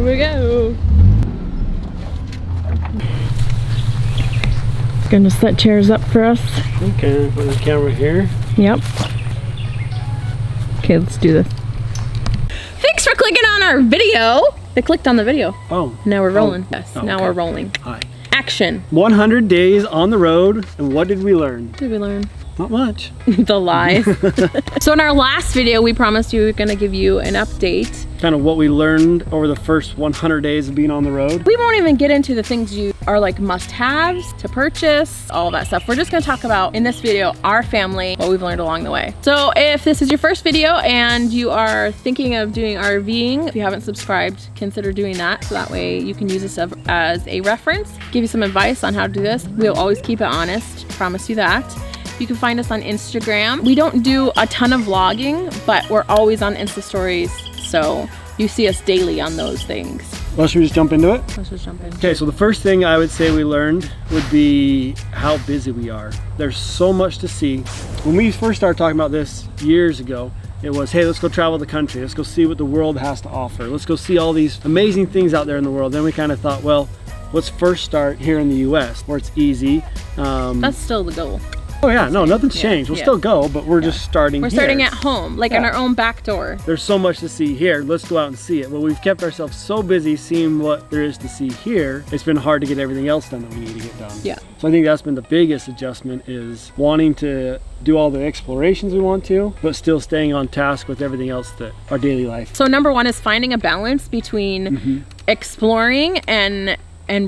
we go. Gonna set chairs up for us. Okay, put the camera here. Yep. Okay, let's do this. Thanks for clicking on our video. They clicked on the video. Oh. Now we're rolling. Oh. Yes, Oh, now okay. we're rolling. Hi. Action. 100 days on the road, and what did we learn? What did we learn? Not much. The lies. So in our last video, we promised you we were gonna give you an update. Kind of what we learned over the first 100 days of being on the road. We won't even get into the things you are like must-haves to purchase, all of that stuff. We're just gonna talk about, in this video, our family, what we've learned along the way. So if this is your first video and you are thinking of doing RVing, if you haven't subscribed, consider doing that. So that way you can use this as a reference, give you some advice on how to do this. We'll always keep it honest, promise you that. You can find us on Instagram. We don't do a ton of vlogging, but we're always on Insta stories. So you see us daily on those things. Well, should we just jump into it? Let's just jump in. Okay, so the first thing I would say we learned would be how busy we are. There's so much to see. When we first started talking about this years ago, it was, hey, let's go travel the country. Let's go see what the world has to offer. Let's go see all these amazing things out there in the world. Then we kind of thought, well, let's first start here in the US where it's easy. That's still the goal. Oh yeah, no, nothing's changed. We'll still go, but we're just starting We're here. starting at home, like in our own back door. There's so much to see here. Let's go out and see it. Well, we've kept ourselves so busy seeing what there is to see here. It's been hard to get everything else done that we need to get done. Yeah. So I think that's been the biggest adjustment, is wanting to do all the explorations we want to, but still staying on task with everything else that our daily life. So number one is finding a balance between exploring and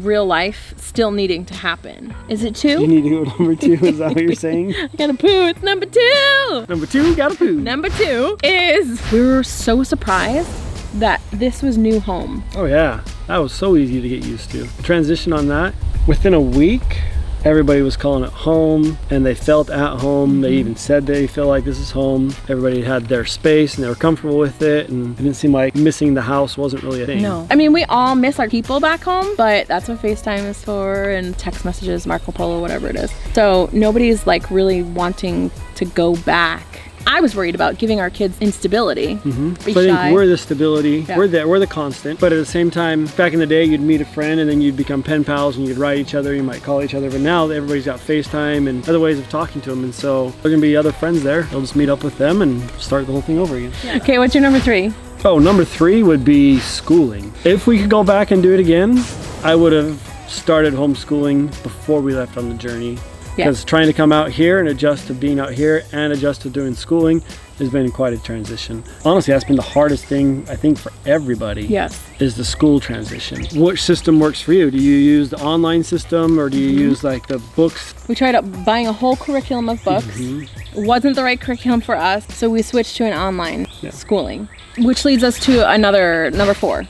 real life still needing to happen. Is it two? You need to go number two, is that what you're saying? I gotta poo, it's number two. Number two, gotta poo. Number two is we were so surprised that this was new home. Oh yeah, that was so easy to get used to. The transition on that, within a week, everybody was calling it home and they felt at home. They even said they feel like this is home. Everybody had their space and they were comfortable with it, and it didn't seem like missing the house wasn't really a thing. No. I mean, we all miss our people back home, but that's what FaceTime is for, and text messages, Marco Polo, whatever it is. So nobody's like really wanting to go back. I was worried about giving our kids instability. But I think we're the stability, we're the constant. But at the same time, back in the day, you'd meet a friend and then you'd become pen pals and you'd write each other, you might call each other. But now everybody's got FaceTime and other ways of talking to them. And so there are gonna be other friends there. They'll just meet up with them and start the whole thing over again. Yeah. Okay, what's your number three? Oh, number three would be schooling. If we could go back and do it again, I would have started homeschooling before we left on the journey. Because trying to come out here and adjust to being out here and adjust to doing schooling has been quite a transition. Honestly, that's been the hardest thing, I think, for everybody. Yes. Is the school transition. Which system works for you? Do you use the online system or do you use like the books? We tried buying a whole curriculum of books. It wasn't the right curriculum for us, so we switched to an online schooling. Which leads us to another, number four.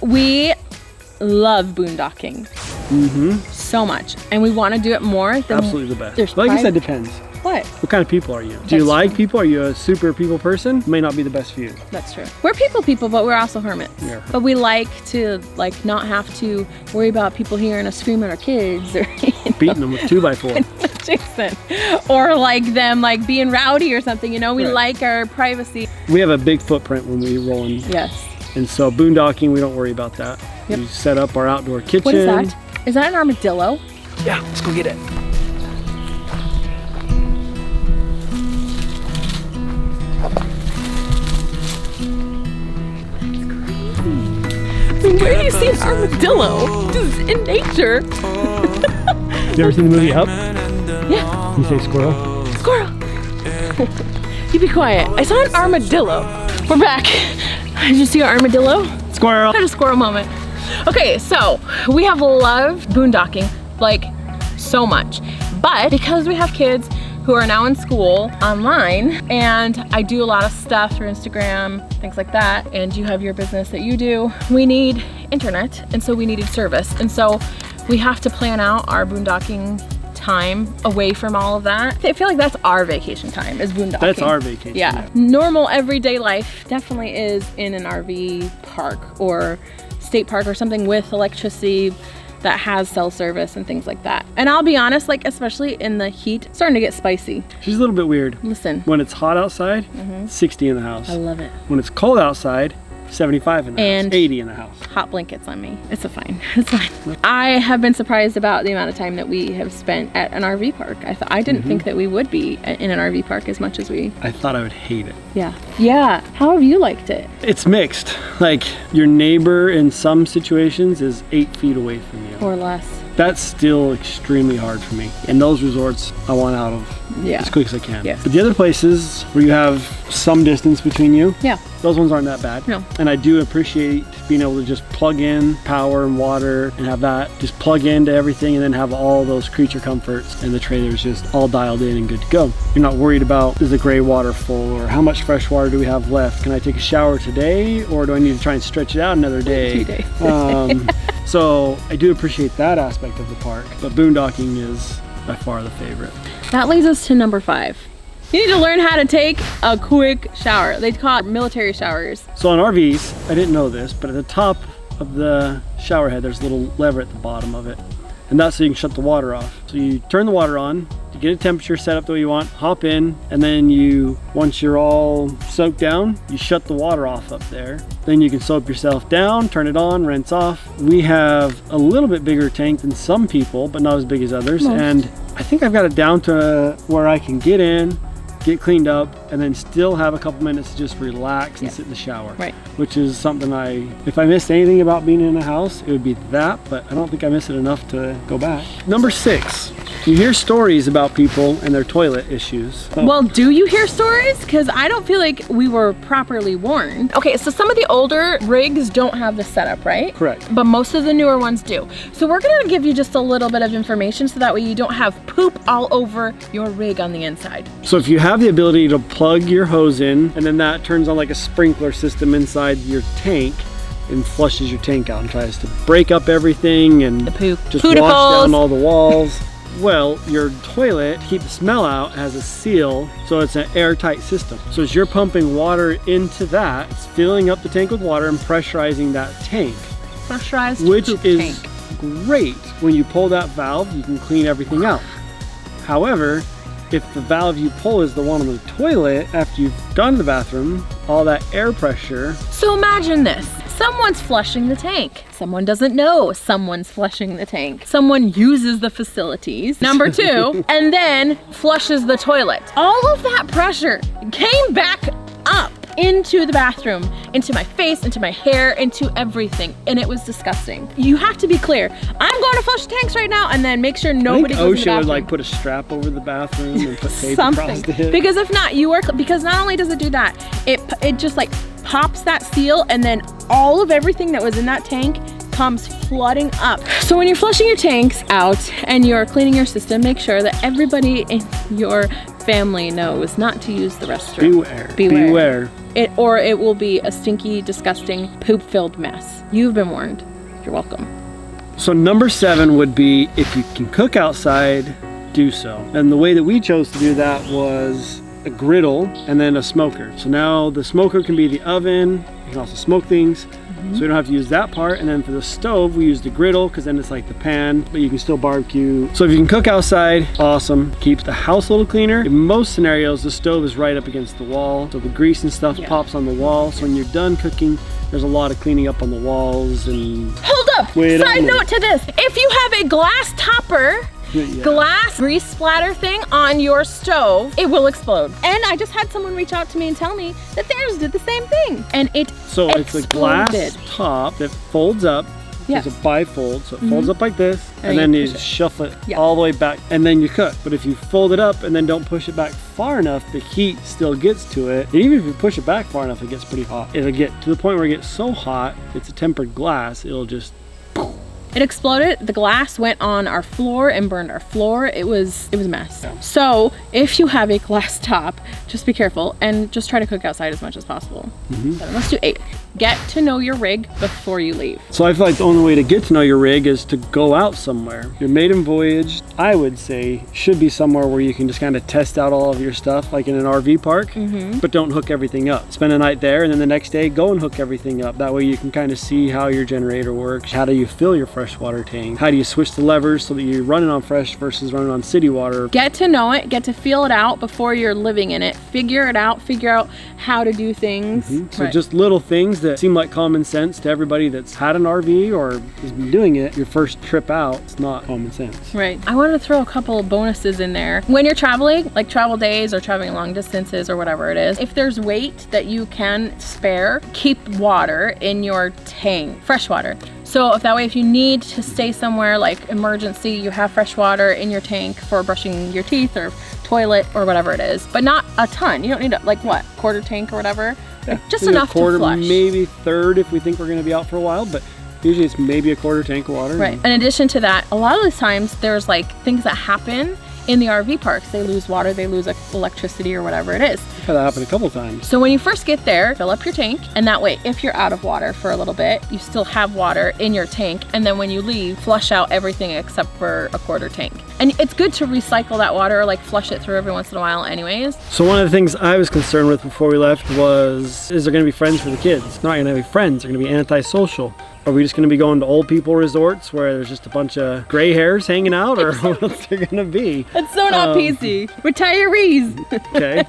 We love boondocking. So much, and we want to do it more. Absolutely the best. Like you said, depends. What kind of people are you? Do you like people? Are you a super people person? May not be the best for you. That's true. We're people, but we're also hermits. Yeah. But we like to not have to worry about people hearing us scream at our kids or beating them with 2x4. Jason, or like them like being rowdy or something. You know, we like our privacy. We have a big footprint when we roll in. Yes. And so boondocking, we don't worry about that. Yep. We set up our outdoor kitchen. What is that? Is that an armadillo? Yeah, let's go get it. Where do you see an armadillo? Just in nature. You ever seen the movie Up? Yeah. You say squirrel? Squirrel. You be quiet. I saw an armadillo. We're back. Did you see an armadillo? Squirrel. Had a squirrel moment. Okay, so we have loved boondocking like so much, but because we have kids who are now in school online, and I do a lot of stuff through Instagram, things like that, and you have your business that you do, we need internet, and so we needed service, and so we have to plan out our boondocking time away from all of that. I feel like that's our vacation time, is boondocking. That's our vacation. Yeah. Normal everyday life definitely is in an RV park or state park or something with electricity that has cell service and things like that. And I'll be honest, like especially in the heat, it's starting to get spicy. She's a little bit weird. Listen. When it's hot outside, 60 in the house. I love it. When it's cold outside, 75 in the And house, 80 in the house. Hot blankets on me. It's fine. It's fine. I have been surprised about the amount of time that we have spent at an RV park. I didn't think that we would be in an RV park as much as we. I thought I would hate it. Yeah. Yeah. How have you liked it? It's mixed. Like your neighbor in some situations is 8 feet away from you. Or less. That's still extremely hard for me. And those resorts I want out of as quick as I can. Yes. But the other places where you have some distance between you, those ones aren't that bad. No. And I do appreciate being able to just plug in power and water and have that just plug into everything and then have all those creature comforts and the trailers just all dialed in and good to go. You're not worried about, is the gray water full, or how much fresh water do we have left? Can I take a shower today, or do I need to try and stretch it out another day? 2 days. So I do appreciate that aspect of the park, but boondocking is by far the favorite. That leads us to number 5. You need to learn how to take a quick shower. They call it military showers. So on RVs, I didn't know this, but at the top of the shower head, there's a little lever at the bottom of it. And that's so you can shut the water off. So you turn the water on, you get a temperature set up the way you want, hop in, and then once you're all soaked down, you shut the water off up there. Then you can soap yourself down, turn it on, rinse off. We have a little bit bigger tank than some people, but not as big as others. Most. And I think I've got it down to where I can get in, get cleaned up, and then still have a couple minutes to just relax and sit in the shower. Right. Which is something if I missed anything about being in a house, it would be that, but I don't think I miss it enough to go back. Number 6, you hear stories about people and their toilet issues. Well, do you hear stories? Because I don't feel like we were properly warned. Okay, so some of the older rigs don't have this setup, right? Correct. But most of the newer ones do. So we're gonna give you just a little bit of information so that way you don't have poop all over your rig on the inside. So if you have the ability to plug your hose in, and then that turns on like a sprinkler system inside your tank and flushes your tank out and tries to break up everything and The poop. just Pooticles. wash down all the walls. Well, your toilet, to keep the smell out, has a seal, so it's an airtight system. So as you're pumping water into that, it's filling up the tank with water and pressurizing that tank. Pressurized Which poop is tank. great. When you pull that valve, you can clean everything out. However, if the valve you pull is the one on the toilet, after you've gone to the bathroom, all that air pressure. So imagine this. Someone's flushing the tank. Someone doesn't know someone's flushing the tank. Someone uses the facilities. Number 2, and then flushes the toilet. All of that pressure came back up into the bathroom, into my face, into my hair, into everything, and it was disgusting. You have to be clear. I'm going to flush tanks right now, and then make sure nobody goes in the OSHA bathroom. would like put a strap over the bathroom and put tape across it. Because if not, because not only does it do that, it just like pops that seal, and then all of everything that was in that tank comes flooding up. So when you're flushing your tanks out and you're cleaning your system, make sure that everybody in your family knows not to use the restroom. Beware. Or it will be a stinky, disgusting, poop-filled mess. You've been warned. You're welcome. So number 7 would be, if you can cook outside, do so. And the way that we chose to do that was a griddle and then a smoker. So now the smoker can be the oven. You can also smoke things. So we don't have to use that part. And then for the stove, we use the griddle because then it's like the pan, but you can still barbecue. So if you can cook outside, awesome. Keeps the house a little cleaner. In most scenarios, the stove is right up against the wall. So the grease and stuff pops on the wall. So when you're done cooking, there's a lot of cleaning up on the walls and... Hold up! Side note to this. If you have a glass topper, glass grease splatter thing on your stove, it will explode. And I just had someone reach out to me and tell me that theirs did the same thing, and it exploded. It's a glass top that folds up. It's a bifold, so it folds up like this, and then you shuffle it all the way back, and then you cook. But if you fold it up and then don't push it back far enough, the heat still gets to it. And even if you push it back far enough, it gets pretty hot. It'll get to the point where it gets so hot, it's a tempered glass, it'll just... It exploded. The glass went on our floor and burned our floor. It was a mess. So if you have a glass top, just be careful and just try to cook outside as much as possible. So let's do 8. Get to know your rig before you leave. So I feel like the only way to get to know your rig is to go out somewhere. Your maiden voyage, I would say, should be somewhere where you can just kind of test out all of your stuff, like in an RV park, but don't hook everything up. Spend a night there, and then the next day, go and hook everything up. That way you can kind of see how your generator works. How do you fill your fresh freshwater tank? How do you switch the levers so that you're running on fresh versus running on city water? Get to know it, get to feel it out before you're living in it. Figure it out, figure out how to do things. So just little things that seem like common sense to everybody that's had an RV or has been doing it. Your first trip out, it's not common sense. Right. I wanted to throw a couple of bonuses in there. When you're traveling, like travel days or traveling long distances or whatever it is, if there's weight that you can spare, keep water in your tank, fresh water. So if that way, if you need to stay somewhere like emergency, you have fresh water in your tank for brushing your teeth or toilet or whatever it is, but not a ton. You don't need like what, quarter tank or whatever. Yeah, just enough quarter, to flush. Maybe third if we think we're going to be out for a while, but usually it's maybe a quarter tank of water. Right. In addition to that, a lot of the times there's like things that happen in the RV parks. They lose water, they lose electricity or whatever it is. I've had that happen a couple times. So when you first get there, fill up your tank, and that way, if you're out of water for a little bit, you still have water in your tank, and then when you leave, flush out everything except for a quarter tank. And it's good to recycle that water, or like flush it through every once in a while anyways. So one of the things I was concerned with before we left was, is there going to be friends for the kids? They're not going to be friends, they're going to be antisocial. Are we just going to be going to old people resorts where there's just a bunch of gray hairs hanging out, or what's it going to be? It's so not PC. Retirees. Okay.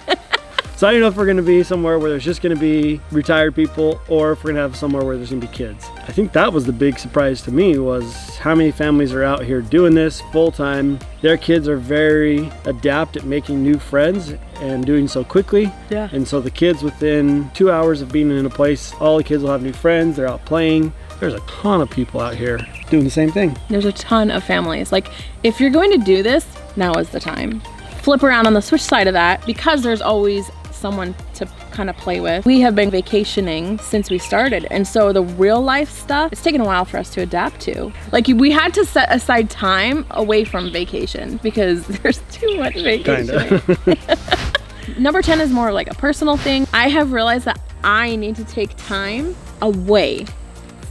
So I don't know if we're going to be somewhere where there's just going to be retired people, or if we're going to have somewhere where there's going to be kids. I think that was the big surprise to me, was how many families are out here doing this full time. Their kids are very adept at making new friends and doing so quickly. Yeah. And so the kids, within 2 hours of being in a place, all the kids will have new friends. They're out playing. There's a ton of people out here doing the same thing. There's a ton of families. Like, if you're going to do this, now is the time. Flip around on the switch side of that, because there's always someone to kind of play with. We have been vacationing since we started, and so the real life stuff, it's taken a while for us to adapt to. Like, we had to set aside time away from vacation because there's too much vacationing. Number 10 is more like a personal thing. I have realized that I need to take time away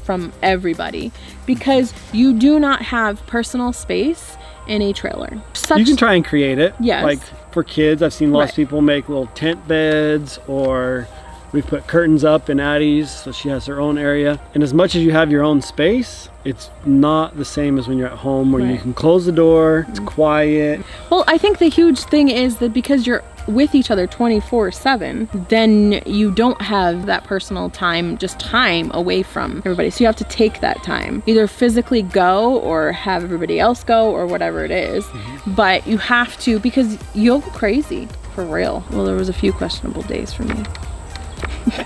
from everybody, because you do not have personal space in a trailer. You can try and create it. Yes. Like for kids, I've seen lots of people make little tent beds, or we've put curtains up in Addie's so she has her own area. And as much as you have your own space, it's not the same as when you're at home where you can close the door, it's quiet. Well, I think the huge thing is that because you're with each other 24/7, then you don't have that personal time, just time away from everybody. So you have to take that time, either physically go or have everybody else go or whatever it is. But you have to, because you'll go crazy, for real. Well, there was a few questionable days for me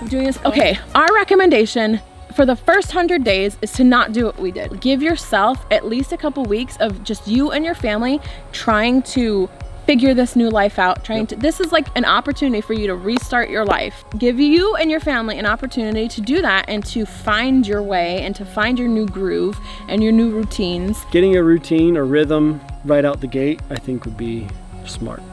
doing this. Okay, our recommendation for the first 100 days is to not do what we did. Give yourself at least a couple weeks of just you and your family trying to figure this new life out, this is like an opportunity for you to restart your life. Give you and your family an opportunity to do that and to find your way and to find your new groove and your new routines. Getting a routine or rhythm right out the gate, I think, would be smart.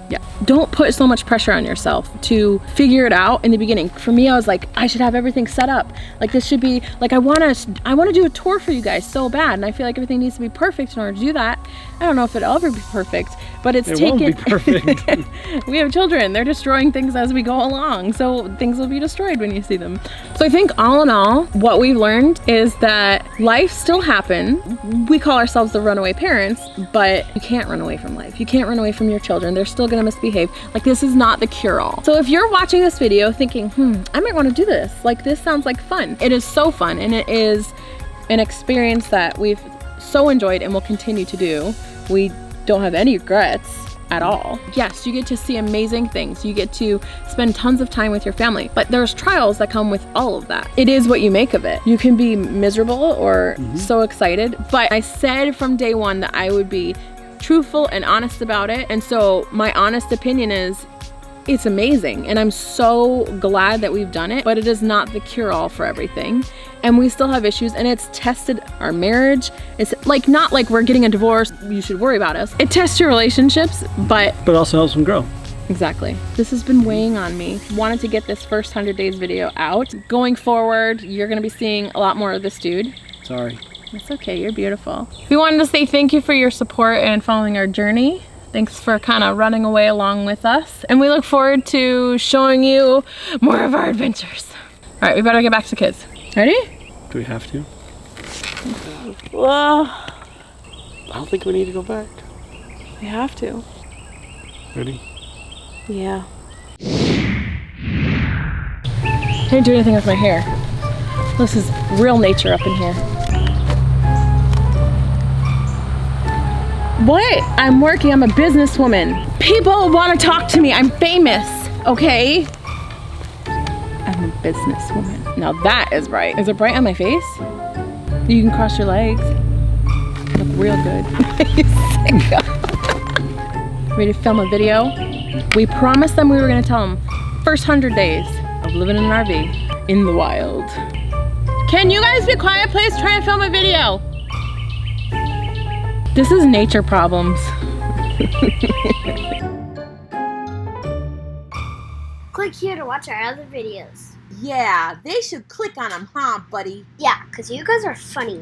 Yeah. Don't put so much pressure on yourself to figure it out in the beginning. For me, I was like, I should have everything set up. Like, this should be like, I want to do a tour for you guys so bad, and I feel like everything needs to be perfect in order to do that. I don't know if it'll ever be perfect, but it won't be perfect. We have children, they're destroying things as we go along, so things will be destroyed when you see them. So I think all in all, what we've learned is that life still happens. We call ourselves the runaway parents, but you can't run away from life. You can't run away from your children. They're still gonna misbehave. Like, this is not the cure-all. So if you're watching this video thinking, I might want to do this, like, this sounds like fun. It is so fun, and it is an experience that we've so enjoyed and will continue to do. We don't have any regrets at all. Yes, you get to see amazing things. You get to spend tons of time with your family, but there's trials that come with all of that. It is what you make of it. You can be miserable or so excited, but I said from day one that I would be truthful and honest about it. And so my honest opinion is, it's amazing, and I'm so glad that we've done it, but it is not the cure-all for everything, and we still have issues, and it's tested our marriage. It's like, not like we're getting a divorce, you should worry about us. It tests your relationships, but also helps them grow. Exactly. This has been weighing on me. Wanted to get this first 100 days video out. Going forward, you're gonna be seeing a lot more of this dude. Sorry. It's okay, you're beautiful. We wanted to say thank you for your support and following our journey. Thanks for kind of running away along with us. And we look forward to showing you more of our adventures. All right, we better get back to kids. Ready? Do we have to? Well, I don't think we need to go back. we have to. Ready? Yeah. I didn't do anything with my hair. This is real nature up in here. What? I'm working. I'm a businesswoman. People want to talk to me. I'm famous. Okay? I'm a businesswoman. Now that is bright. Is it bright on my face? You can cross your legs. Look real good. Ready to film a video? We promised them we were going to tell them first 100 days of living in an RV in the wild. Can you guys be quiet, please? Try and film a video. This is nature problems. Click here to watch our other videos. Yeah, they should click on them, huh, buddy? Yeah, because you guys are funny.